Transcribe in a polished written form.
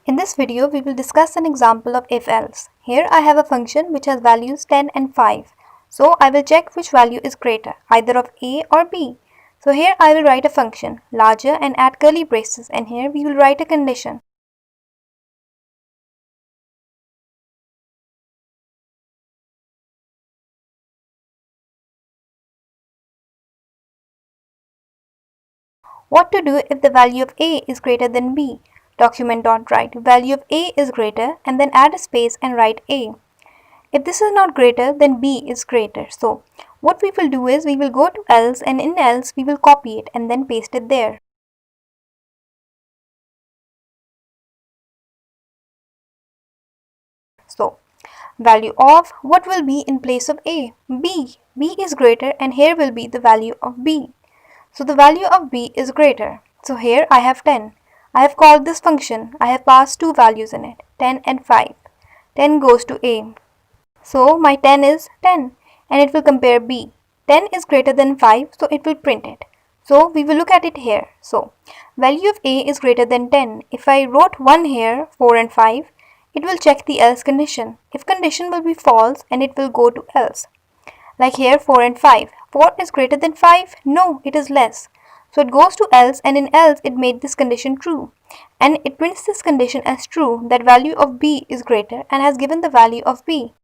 In this video, we will discuss an example of if-else. Here I have a function which has values 10 and 5. So I will check which value is greater, either of A or B. So here I will write a function, larger, and add curly braces, and here we will write a condition. What to do if the value of A is greater than B? Document.write value of A is greater and then add a space and write A. If this is not greater, then B is greater. So what we will do is we will go to else, and in else we will copy it and then paste it there. So value of what will be in place of A? B. B is greater and here will be the value of B. So the value of B is greater. So here I have 10. I have called this function. I have passed two values in it, 10 and 5. 10 goes to A. So my 10 is 10 and it will compare B. 10 is greater than 5, so it will print it. So we will look at it here. So value of A is greater than 10. If I wrote 1 here, 4 and 5, it will check the else condition. If condition will be false, and it will go to else. Like here 4 and 5. 4 is greater than 5? No, it is less. So it goes to else, and in else it made this condition true. And it prints this condition as true, that value of B is greater and has given the value of B.